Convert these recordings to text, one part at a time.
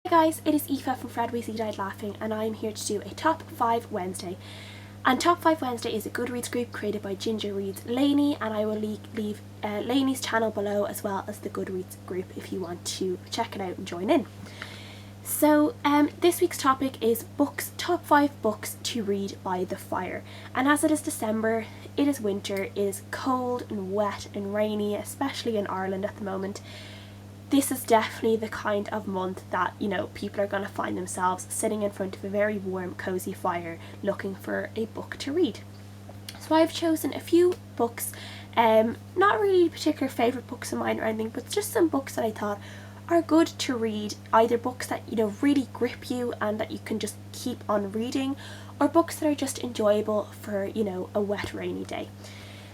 Hey guys, it is Aoife from Fred Weasley Died Laughing, and I'm here to do a Top 5 Wednesday. And Top 5 Wednesday is a Goodreads group created by Ginger Reads Lainey, and I will leave Lainey's channel below as well as the Goodreads group if you want to check it out and join in. So this week's topic is top 5 books to read by the fire. And as it is December, it is winter, it is cold and wet and rainy, especially in Ireland at the moment. This is definitely the kind of month that, people are going to find themselves sitting in front of a very warm, cosy fire looking for a book to read. So I've chosen a few books, not really particular favourite books of mine or anything, but just some books that I thought are good to read, either books that, really grip you and that you can just keep on reading, or books that are just enjoyable for, a wet, rainy day.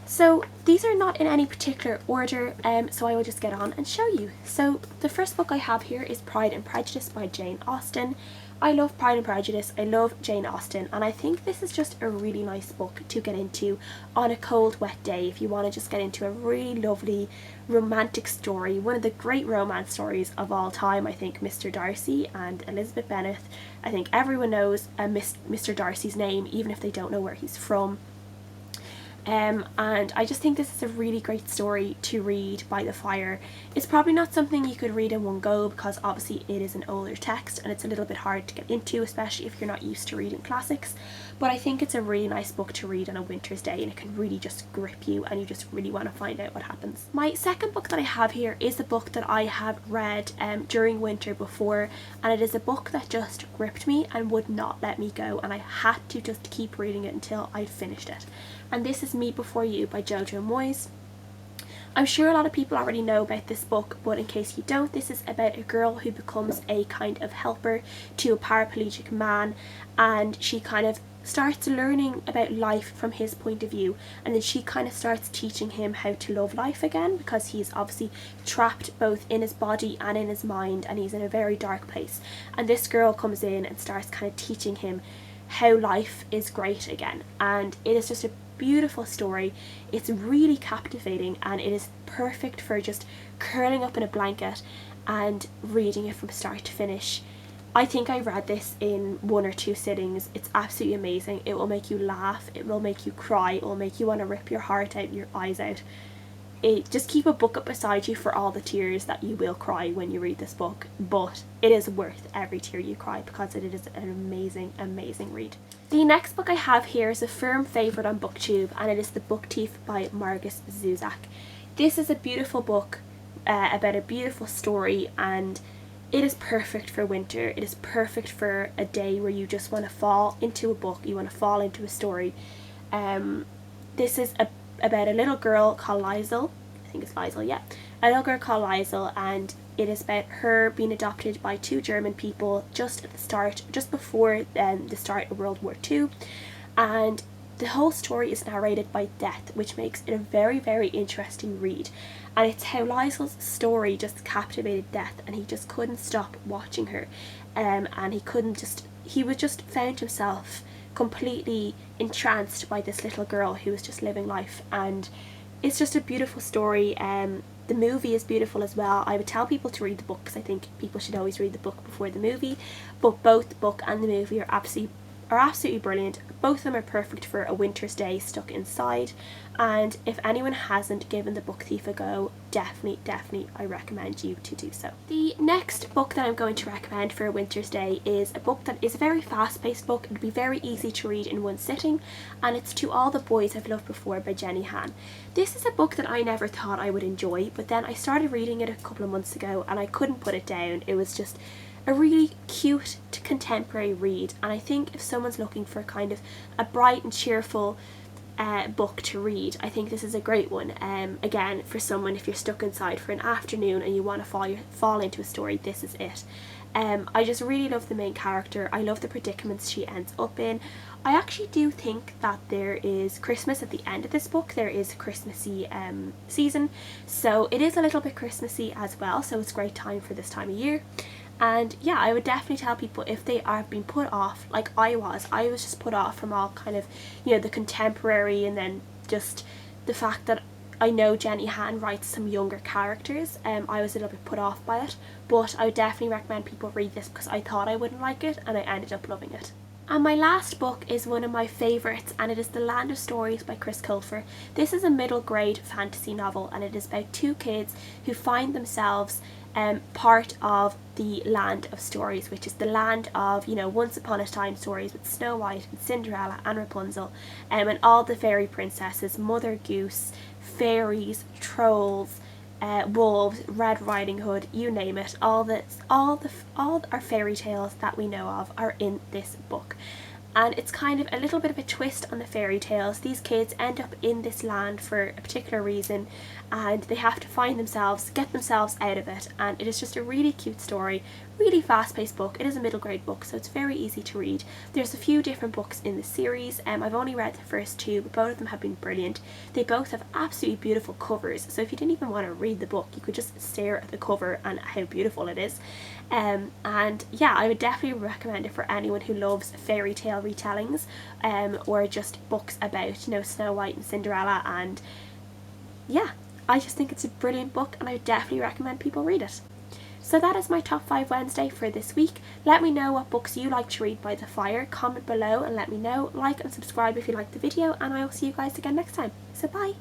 So these are not in any particular order, so I will just get on and show you. So the first book I have here is Pride and Prejudice by Jane Austen. I love Pride and Prejudice, I love Jane Austen, and I think this is just a really nice book to get into on a cold, wet day if you want to just get into a really lovely romantic story, one of the great romance stories of all time. I think Mr. Darcy and Elizabeth Bennet, I think everyone knows Mr. Darcy's name, even if they don't know where he's from. And I just think this is a really great story to read by the fire. It's probably not something you could read in one go because obviously it is an older text and it's a little bit hard to get into, especially if you're not used to reading classics, but I think it's a really nice book to read on a winter's day and it can really just grip you and you just really want to find out what happens. My second book that I have here is a book that I have read during winter before, and it is a book that just gripped me and would not let me go, and I had to just keep reading it until I'd finished it. And this is Me Before You by Jojo Moyes. I'm sure a lot of people already know about this book, but in case you don't, this is about a girl who becomes a kind of helper to a paraplegic man, and she kind of starts learning about life from his point of view, and then she kind of starts teaching him how to love life again, because he's obviously trapped both in his body and in his mind, and he's in a very dark place. And this girl comes in and starts kind of teaching him how life is great again, and it is just a beautiful story. It's really captivating and it is perfect for just curling up in a blanket and reading it from start to finish. I think I read this in 1 or 2 sittings. It's absolutely amazing. It will make you laugh, it will make you cry, it will make you want to rip your heart out, your eyes out. Just keep a book up beside you for all the tears that you will cry when you read this book, but it is worth every tear you cry because it is an amazing read. The next book I have here is a firm favourite on BookTube, and it is The Book Thief by Margus Zusak. This is a beautiful book about a beautiful story, and it is perfect for winter. It is perfect for a day where you just want to fall into a book, you want to fall into a story. This is about a little girl called Liesel. I think it's Liesel, yeah. A little girl called Liesel, and it is about her being adopted by 2 German people just before the start of World War II. And the whole story is narrated by Death, which makes it a very interesting read. And it's how Liesel's story just captivated Death, and he just couldn't stop watching her. And he was just found himself completely entranced by this little girl who was just living life, and it's just a beautiful story. The movie is beautiful as well. I would tell people to read the book because I think people should always read the book before the movie, but both the book and the movie are absolutely brilliant. Both of them are perfect for a winter's day stuck inside, and if anyone hasn't given The Book Thief a go, definitely I recommend you to do so. The next book that I'm going to recommend for a winter's day is a book that is a very fast-paced book. It'd be very easy to read in one sitting, and it's To All the Boys I've Loved Before by Jenny Han. This is a book that I never thought I would enjoy, but then I started reading it a couple of months ago and I couldn't put it down. It was just a really cute contemporary read, and I think if someone's looking for kind of a bright and cheerful book to read, I think this is a great one. Again, for someone, if you're stuck inside for an afternoon and you want to fall into a story, this is it. I just really love the main character. I love the predicaments she ends up in. I actually do think that there is Christmas at the end of this book. There is a Christmassy season, so it is a little bit Christmassy as well, so it's a great time for this time of year. And yeah, I would definitely tell people if they are being put off, like I was just put off from all kind of, the contemporary, and then just the fact that I know Jenny Han writes some younger characters. I was a little bit put off by it, but I would definitely recommend people read this because I thought I wouldn't like it and I ended up loving it. And my last book is one of my favourites, and it is The Land of Stories by Chris Colfer. This is a middle grade fantasy novel, and it is about two kids who find themselves part of the land of stories, which is the land of, you know, once upon a time stories with Snow White and Cinderella and Rapunzel, and all the fairy princesses, Mother Goose, fairies, trolls, wolves, Red Riding Hood, you name it. All our fairy tales that we know of are in this book. And it's kind of a little bit of a twist on the fairy tales. These kids end up in this land for a particular reason, and they have to find themselves, get themselves out of it, and it is just a really cute story, really fast-paced book. It is a middle grade book, so it's very easy to read. There's a few different books in the series. I've only read the first two, but both of them have been brilliant. They both have absolutely beautiful covers, so if you didn't even want to read the book, you could just stare at the cover and how beautiful it is. And yeah, I would definitely recommend it for anyone who loves fairy tale retellings, or just books about, you know, Snow White and Cinderella. And yeah, I just think it's a brilliant book, and I would definitely recommend people read it. So that is my top 5 Wednesday for this week. Let me know what books you like to read by the fire. Comment below and let me know. Like and subscribe if you liked the video, and I will see you guys again next time. So bye!